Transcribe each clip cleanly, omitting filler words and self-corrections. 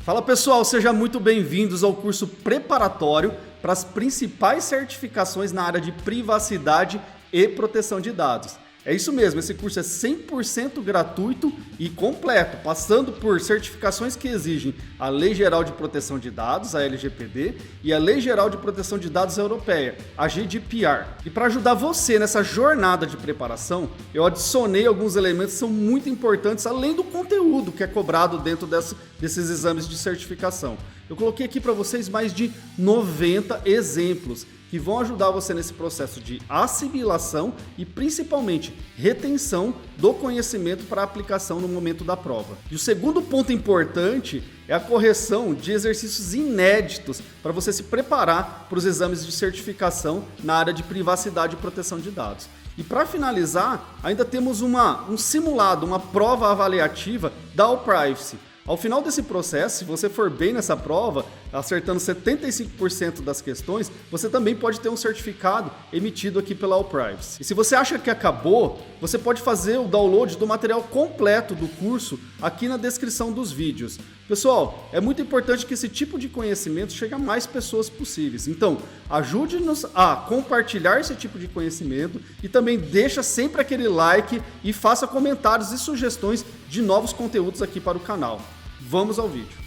Fala pessoal, sejam muito bem-vindos ao curso preparatório para as principais certificações na área de privacidade e proteção de dados. É isso mesmo, esse curso é 100% gratuito e completo, passando por certificações que exigem a Lei Geral de Proteção de Dados, a LGPD, e a Lei Geral de Proteção de Dados Europeia, a GDPR. E para ajudar você nessa jornada de preparação, eu adicionei alguns elementos que são muito importantes, além do conteúdo que é cobrado dentro desses exames de certificação. Eu coloquei aqui para vocês mais de 90 exemplos que vão ajudar você nesse processo de assimilação e principalmente retenção do conhecimento para aplicação no momento da prova. E o segundo ponto importante é a correção de exercícios inéditos para você se preparar para os exames de certificação na área de privacidade e proteção de dados. E para finalizar, ainda temos um simulado, uma prova avaliativa da All Privacy. Ao final desse processo, se você for bem nessa prova, acertando 75% das questões, você também pode ter um certificado emitido aqui pela All Privacy. E se você acha que acabou, você pode fazer o download do material completo do curso aqui na descrição dos vídeos. Pessoal, é muito importante que esse tipo de conhecimento chegue a mais pessoas possíveis. Então, ajude-nos a compartilhar esse tipo de conhecimento e também deixa sempre aquele like e faça comentários e sugestões de novos conteúdos aqui para o canal. Vamos ao vídeo.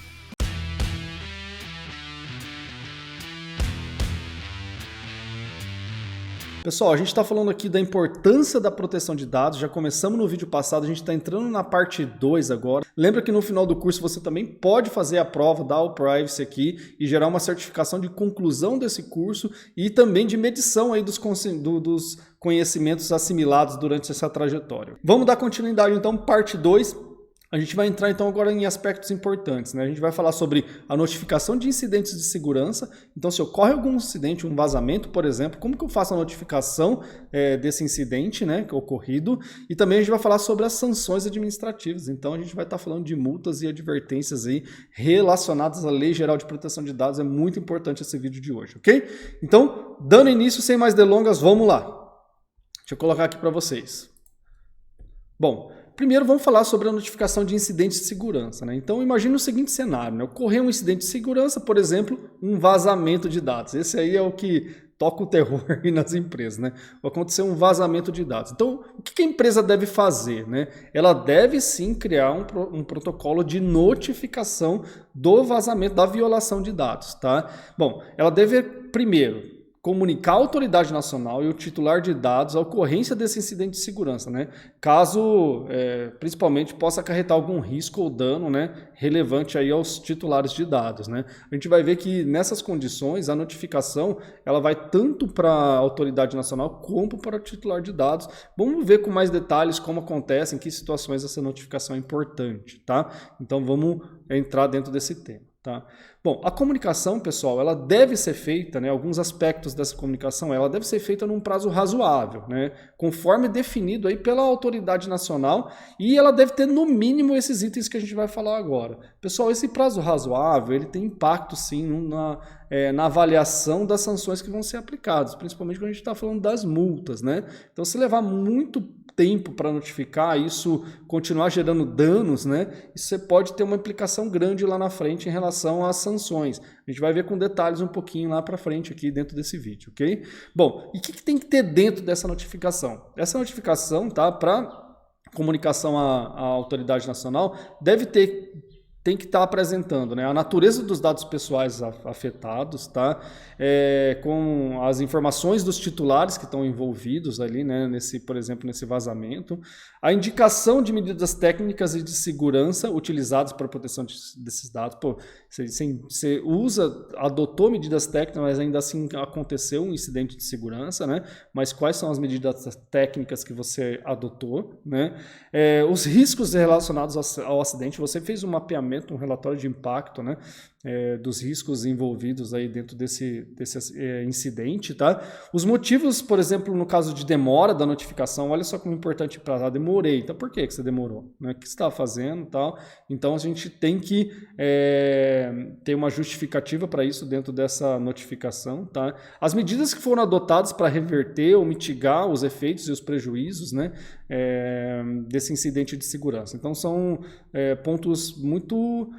Pessoal, a gente está falando aqui da importância da proteção de dados, já começamos no vídeo passado, a gente está entrando na parte 2 agora. Lembra que no final do curso você também pode fazer a prova da All Privacy aqui e gerar uma certificação de conclusão desse curso e também de medição aí dos conhecimentos assimilados durante essa trajetória. Vamos dar continuidade então, parte 2. A gente vai entrar então agora em aspectos importantes, né? A gente vai falar sobre a notificação de incidentes de segurança. Então, se ocorre algum incidente, um vazamento, por exemplo, como que eu faço a notificação desse incidente, né, ocorrido? E também a gente vai falar sobre as sanções administrativas. Então, a gente vai estar falando de multas e advertências aí relacionadas à Lei Geral de Proteção de Dados. É muito importante esse vídeo de hoje, ok? Então, dando início, sem mais delongas, vamos lá. Deixa eu colocar aqui para vocês. Bom, primeiro vamos falar sobre a notificação de incidentes de segurança, né? Então imagine o seguinte cenário, né? Ocorreu um incidente de segurança, por exemplo, um vazamento de dados. Esse aí é o que toca o terror aí nas empresas, né? Aconteceu um vazamento de dados. Então, o que a empresa deve fazer, né? Ela deve sim criar um protocolo de notificação do vazamento, da violação de dados, tá? Bom, ela deve primeiro comunicar à autoridade nacional e o titular de dados a ocorrência desse incidente de segurança, né? Caso, principalmente, possa acarretar algum risco ou dano, né, relevante aí aos titulares de dados, né? A gente vai ver que nessas condições a notificação ela vai tanto para a autoridade nacional como para o titular de dados. Vamos ver com mais detalhes como acontece, em que situações essa notificação é importante, tá? Então vamos entrar dentro desse tema. Tá? Bom, a comunicação, pessoal, ela deve ser feita, né, alguns aspectos dessa comunicação, ela deve ser feita num prazo razoável, né, conforme definido aí pela autoridade nacional, e ela deve ter no mínimo esses itens que a gente vai falar agora. Pessoal, esse prazo razoável, ele tem impacto sim na avaliação das sanções que vão ser aplicadas, principalmente quando a gente está falando das multas, né? Então, se levar muito tempo para notificar, isso continuar gerando danos, né? Isso você pode ter uma implicação grande lá na frente em relação às sanções. A gente vai ver com detalhes um pouquinho lá para frente aqui dentro desse vídeo, ok? Bom, e o que tem que ter dentro dessa notificação? Essa notificação, tá? Para comunicação à autoridade nacional, tem que estar apresentando, né, a natureza dos dados pessoais afetados, tá? Com as informações dos titulares que estão envolvidos ali, né, por exemplo, nesse vazamento, a indicação de medidas técnicas e de segurança utilizadas para a proteção desses dados. Pô, você adotou medidas técnicas, mas ainda assim aconteceu um incidente de segurança, né? Mas quais são as medidas técnicas que você adotou, né? Os riscos relacionados ao acidente, você fez um mapeamento, um relatório de impacto, né, dos riscos envolvidos aí dentro desse incidente, tá? Os motivos, por exemplo, no caso de demora da notificação, olha só como é importante para demorei. Então, por que você demorou? Né? O que você estava fazendo, tal? Então, a gente tem que ter uma justificativa para isso dentro dessa notificação, tá? As medidas que foram adotadas para reverter ou mitigar os efeitos e os prejuízos, né, desse incidente de segurança. Então, são pontos muito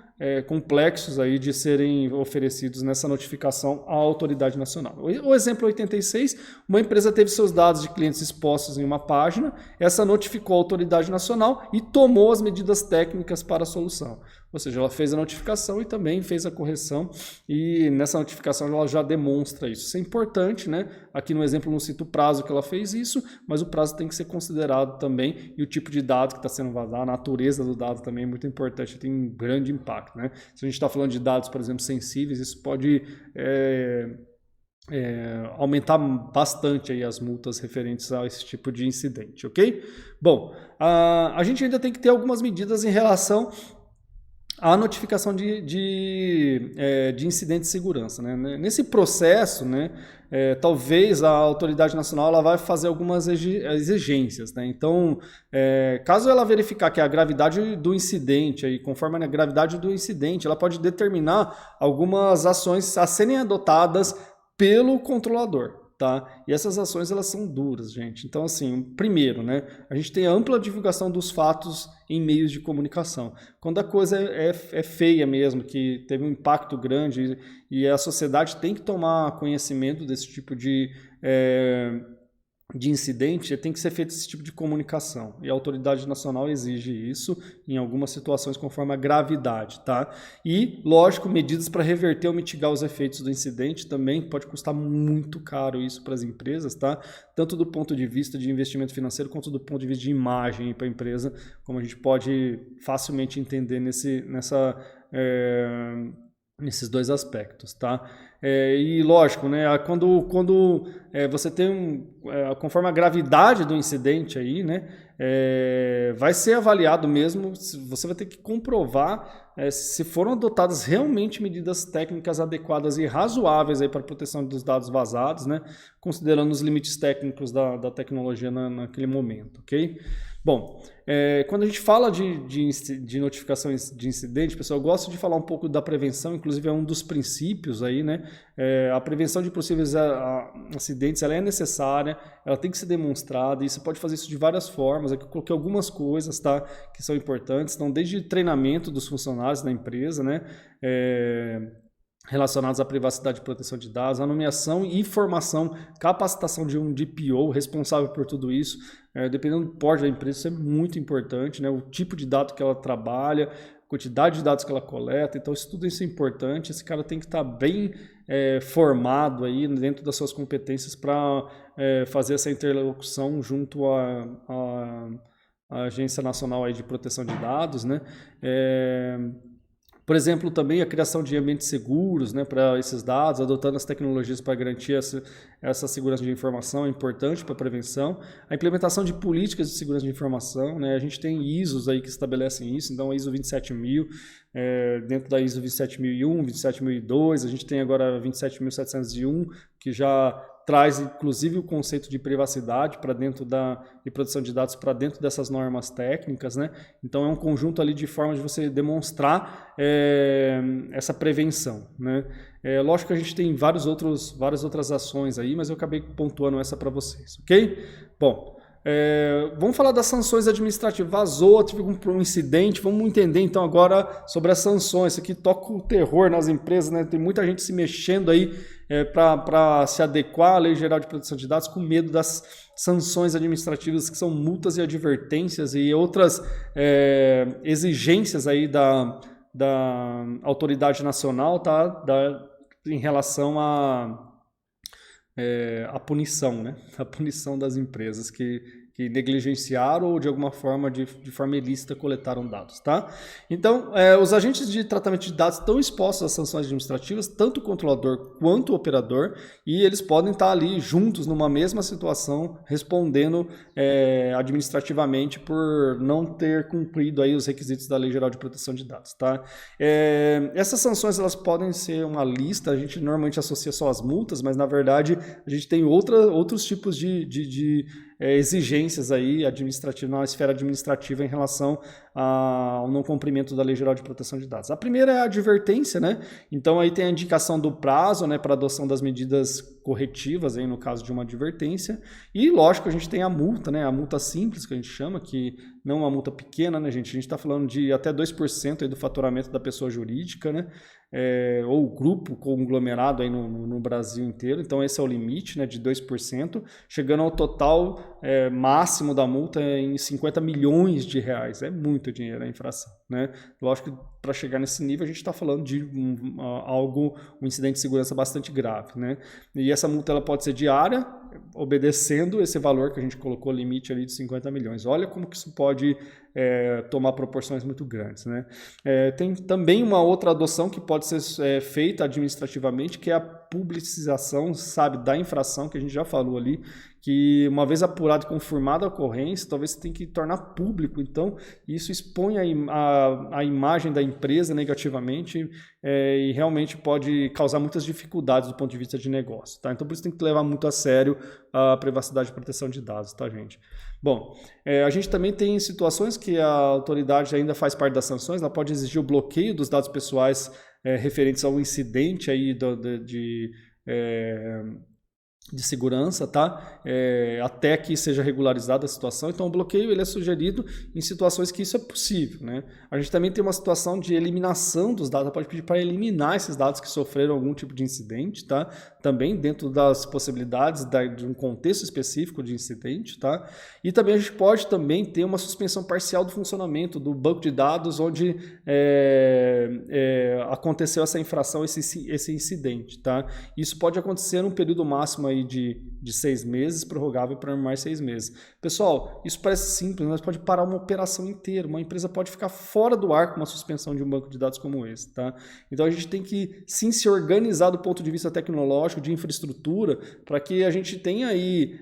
complexos aí de serem oferecidos nessa notificação à autoridade nacional. O exemplo 86, uma empresa teve seus dados de clientes expostos em uma página, essa notificou a autoridade nacional e tomou as medidas técnicas para a solução. Ou seja, ela fez a notificação e também fez a correção, e nessa notificação ela já demonstra isso. Isso é importante, né? Aqui no exemplo não cito o prazo que ela fez isso, mas o prazo tem que ser considerado também, e o tipo de dado que está sendo vazado, a natureza do dado também é muito importante, tem um grande impacto, né? Se a gente está falando de dados, por exemplo, sensíveis, isso pode aumentar bastante aí as multas referentes a esse tipo de incidente, ok? Bom, a gente ainda tem que ter algumas medidas em relação a notificação de incidente de segurança, né? Nesse processo, né, talvez a autoridade nacional ela vai fazer algumas exigências, né? Então, caso ela verificar que a gravidade do incidente, aí, conforme a gravidade do incidente, ela pode determinar algumas ações a serem adotadas pelo controlador. Tá? E essas ações elas são duras, gente. Então, assim, primeiro, né, a gente tem a ampla divulgação dos fatos em meios de comunicação. Quando a coisa é feia mesmo, que teve um impacto grande e a sociedade tem que tomar conhecimento desse tipo de incidente, tem que ser feito esse tipo de comunicação. E a autoridade nacional exige isso em algumas situações conforme a gravidade, tá? E, lógico, medidas para reverter ou mitigar os efeitos do incidente também pode custar muito caro isso para as empresas, tá? Tanto do ponto de vista de investimento financeiro quanto do ponto de vista de imagem para a empresa, como a gente pode facilmente entender nesses dois aspectos, tá? E lógico, né, quando você tem conforme a gravidade do incidente aí, né, vai ser avaliado mesmo, você vai ter que comprovar se foram adotadas realmente medidas técnicas adequadas e razoáveis aí para a proteção dos dados vazados, né, considerando os limites técnicos da tecnologia naquele momento, ok? Bom, quando a gente fala de notificações de incidente, pessoal, eu gosto de falar um pouco da prevenção, inclusive é um dos princípios aí, né? A prevenção de possíveis acidentes, ela é necessária, ela tem que ser demonstrada, e você pode fazer isso de várias formas. Aqui eu coloquei algumas coisas, tá, que são importantes, então desde treinamento dos funcionários da empresa, né? Relacionados à privacidade e proteção de dados, a nomeação e formação, capacitação de um DPO responsável por tudo isso, dependendo do porte da empresa, isso é muito importante, né? O tipo de dado que ela trabalha, a quantidade de dados que ela coleta, então tudo isso é importante, esse cara tem que estar bem formado aí dentro das suas competências para fazer essa interlocução junto à Agência Nacional aí de Proteção de Dados, né? Por exemplo, também a criação de ambientes seguros, né, para esses dados, adotando as tecnologias para garantir essa segurança de informação é importante para a prevenção. A implementação de políticas de segurança de informação, né, a gente tem ISOs aí que estabelecem isso, então a ISO 27000, dentro da ISO 27001, 27002, a gente tem agora a 27701, que já traz inclusive o conceito de privacidade para dentro e proteção de dados para dentro dessas normas técnicas, né? Então é um conjunto ali de formas de você demonstrar essa prevenção, né? Lógico que a gente tem várias outras ações aí, mas eu acabei pontuando essa para vocês, ok? Bom, vamos falar das sanções administrativas. Vazou, tive um incidente, vamos entender então agora sobre as sanções. Isso aqui toca o terror nas empresas, né? Tem muita gente se mexendo aí para se adequar à Lei Geral de Proteção de Dados com medo das sanções administrativas, que são multas e advertências e outras exigências aí da autoridade nacional, tá? Em relação à punição, né? A punição das empresas que negligenciaram ou de alguma forma, de forma ilícita, coletaram dados, tá? Então, os agentes de tratamento de dados estão expostos às sanções administrativas, tanto o controlador quanto o operador, e eles podem estar ali juntos numa mesma situação, respondendo administrativamente por não ter cumprido aí os requisitos da Lei Geral de Proteção de Dados, tá? Essas sanções, elas podem ser uma lista, a gente normalmente associa só as multas, mas na verdade a gente tem outros tipos de exigências aí administrativas, na esfera administrativa em relação ao não cumprimento da Lei Geral de Proteção de Dados. A primeira é a advertência, né? Então aí tem a indicação do prazo, né, para adoção das medidas corretivas, aí no caso de uma advertência. E lógico, a gente tem a multa, né? A multa simples que a gente chama, que não é uma multa pequena, né, gente? A gente está falando de até 2% aí do faturamento da pessoa jurídica, né? Ou grupo conglomerado aí no Brasil inteiro. Então esse é o limite, né, de 2%, chegando ao total máximo da multa em 50 milhões de reais. É muito dinheiro a infração, né? Lógico que para chegar nesse nível a gente está falando de um incidente de segurança bastante grave, né? E essa multa ela pode ser diária, obedecendo esse valor que a gente colocou, limite ali de 50 milhões. Olha como que isso pode tomar proporções muito grandes, né? Tem também uma outra adoção que pode ser feita administrativamente, que é a publicização, sabe, da infração, que a gente já falou ali, que uma vez apurada e confirmada a ocorrência, talvez você tenha que tornar público. Então, isso expõe a imagem da empresa negativamente e realmente pode causar muitas dificuldades do ponto de vista de negócio, tá? Então, por isso tem que levar muito a sério a privacidade e proteção de dados, tá, gente? Bom, a gente também tem situações que a autoridade ainda faz parte das sanções, ela pode exigir o bloqueio dos dados pessoais referentes ao incidente aí de segurança, tá? Até que seja regularizada a situação. Então, o bloqueio ele é sugerido em situações que isso é possível, né? A gente também tem uma situação de eliminação dos dados, ela pode pedir para eliminar esses dados que sofreram algum tipo de incidente, tá? Também dentro das possibilidades de um contexto específico de incidente, tá? E também a gente pode também ter uma suspensão parcial do funcionamento do banco de dados onde aconteceu essa infração, esse incidente, tá? Isso pode acontecer num período máximo aí de 6 meses, prorrogável para mais 6 meses. Pessoal, isso parece simples, mas pode parar uma operação inteira. Uma empresa pode ficar fora do ar com uma suspensão de um banco de dados como esse, tá? Então a gente tem que sim se organizar do ponto de vista tecnológico, de infraestrutura, para que a gente tenha aí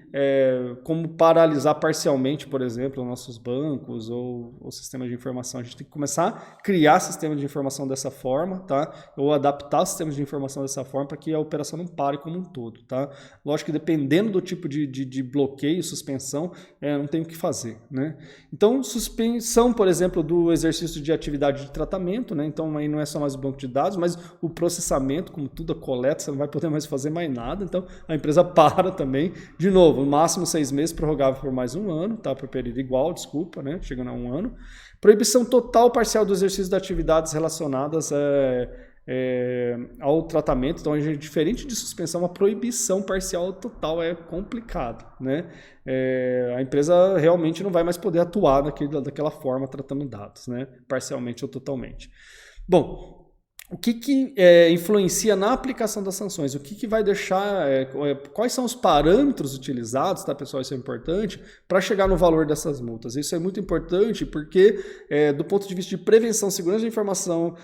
como paralisar parcialmente, por exemplo, os nossos bancos ou sistemas de informação. A gente tem que começar a criar sistemas de informação dessa forma, tá? Ou adaptar os sistemas de informação dessa forma para que a operação não pare como um todo, tá? Lógico que dependendo do tipo de bloqueio, suspensão, não tem o que fazer, né? Então, suspensão, por exemplo, do exercício de atividade de tratamento, né? Então, aí não é só mais o banco de dados, mas o processamento, como tudo a coleta, você não vai poder mais fazer mais nada, então a empresa para também. De novo, no máximo 6 meses, prorrogável por mais 1 ano, tá? Por período igual, desculpa, né? Chegando a 1 ano. Proibição total parcial do exercício de atividades relacionadas ao tratamento. Então, diferente de suspensão, uma proibição parcial total é complicado, né? A empresa realmente não vai mais poder atuar daquela forma tratando dados, né? Parcialmente ou totalmente. Bom, o que influencia na aplicação das sanções? O que vai deixar... quais são os parâmetros utilizados, tá, pessoal? Isso é importante para chegar no valor dessas multas. Isso é muito importante porque, do ponto de vista de prevenção, segurança de informação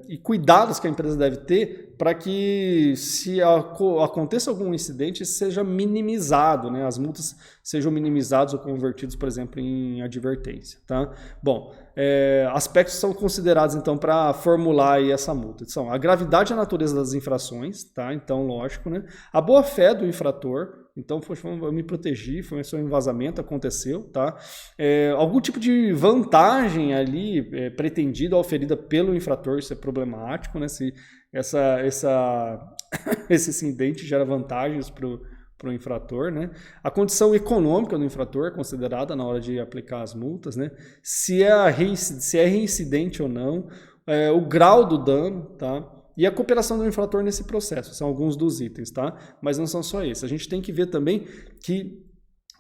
e cuidados que a empresa deve ter para que, se aconteça algum incidente, seja minimizado, né? As multas sejam minimizadas ou convertidas, por exemplo, em advertência, tá? Bom, aspectos são considerados, então, para formular aí essa multa. São a gravidade e a natureza das infrações, tá? Então, lógico, né? A boa-fé do infrator. Então, eu me protegi, foi um vazamento, aconteceu, tá? Algum tipo de vantagem ali pretendida ou oferida pelo infrator, isso é problemático, né? Se esse incidente gera vantagens para o infrator, né? A condição econômica do infrator é considerada na hora de aplicar as multas, né? Se é reincidente ou não, o grau do dano, tá? E a cooperação do infrator nesse processo, são alguns dos itens, tá? Mas não são só esses. A gente tem que ver também que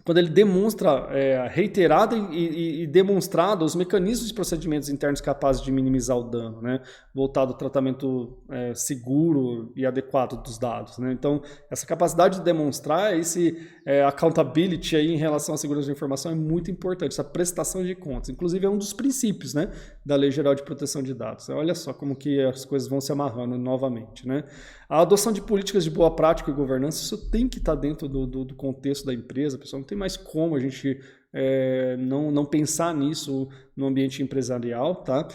quando ele demonstra reiterado e demonstrado os mecanismos e procedimentos internos capazes de minimizar o dano, né? Voltado ao tratamento seguro e adequado dos dados, né? Então, essa capacidade de demonstrar esse accountability aí em relação à segurança de informação é muito importante, essa prestação de contas. Inclusive, é um dos princípios, né, da Lei Geral de Proteção de Dados. Olha só como que as coisas vão se amarrando novamente, né? A adoção de políticas de boa prática e governança, isso tem que estar dentro do contexto da empresa, pessoal. Não tem mais como a gente não pensar nisso no ambiente empresarial, tá?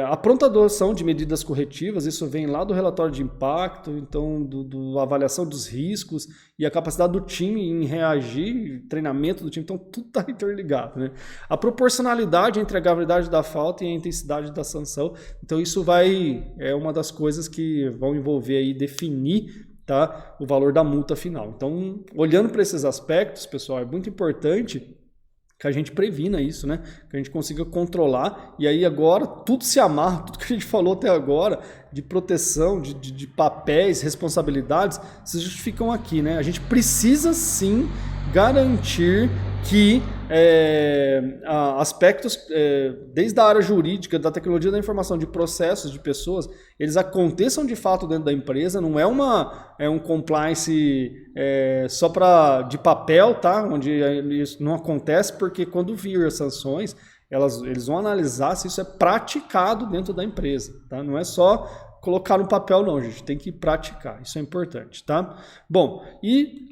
A pronta adoção de medidas corretivas, isso vem lá do relatório de impacto, então do avaliação dos riscos e a capacidade do time em reagir, treinamento do time, então tudo está interligado, né? A proporcionalidade entre a gravidade da falta e a intensidade da sanção, então isso é uma das coisas que vão envolver aí definir, tá, o valor da multa final. Então, olhando para esses aspectos, pessoal, é muito importante que a gente previna isso, né? Que a gente consiga controlar, e aí agora tudo se amarra, tudo que a gente falou até agora, de proteção, de papéis, responsabilidades, se justificam aqui, né? A gente precisa sim garantir que aspectos desde a área jurídica, da tecnologia da informação, de processos, de pessoas, eles aconteçam de fato dentro da empresa, não é um compliance só de papel, tá? Onde isso não acontece, porque quando vir as sanções, eles vão analisar se isso é praticado dentro da empresa, tá? Não é só colocar no papel não, gente, tem que praticar, isso é importante, tá? Bom, e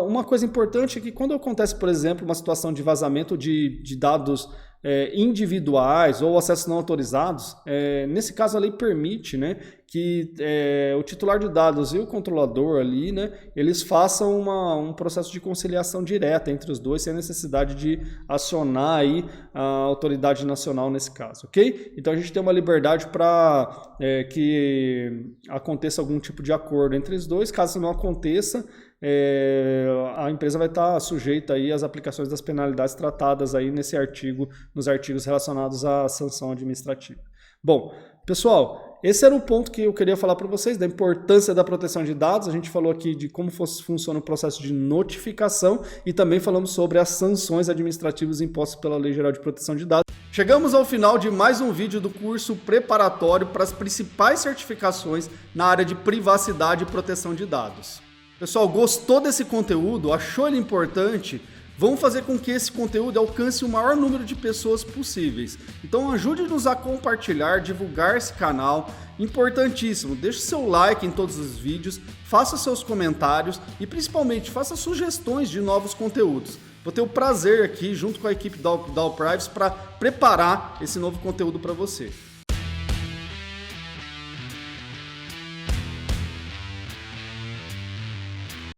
uma coisa importante é que quando acontece, por exemplo, uma situação de vazamento de dados individuais ou acessos não autorizados, nesse caso a lei permite, né, que o titular de dados e o controlador ali, né, eles façam um processo de conciliação direta entre os dois, sem a necessidade de acionar aí a autoridade nacional nesse caso, ok? Então a gente tem uma liberdade para que aconteça algum tipo de acordo entre os dois. Caso não aconteça, a empresa vai estar sujeita aí às aplicações das penalidades tratadas aí nos artigos relacionados à sanção administrativa. Bom, pessoal, esse era o ponto que eu queria falar para vocês, da importância da proteção de dados. A gente falou aqui de como funciona o processo de notificação e também falamos sobre as sanções administrativas impostas pela Lei Geral de Proteção de Dados. Chegamos ao final de mais um vídeo do curso preparatório para as principais certificações na área de privacidade e proteção de dados. Pessoal, gostou desse conteúdo? Achou ele importante? Vamos fazer com que esse conteúdo alcance o maior número de pessoas possíveis. Então ajude-nos a compartilhar, divulgar esse canal. Importantíssimo, deixe seu like em todos os vídeos, faça seus comentários e principalmente faça sugestões de novos conteúdos. Vou ter o prazer aqui, junto com a equipe da All Privacy, para preparar esse novo conteúdo para você.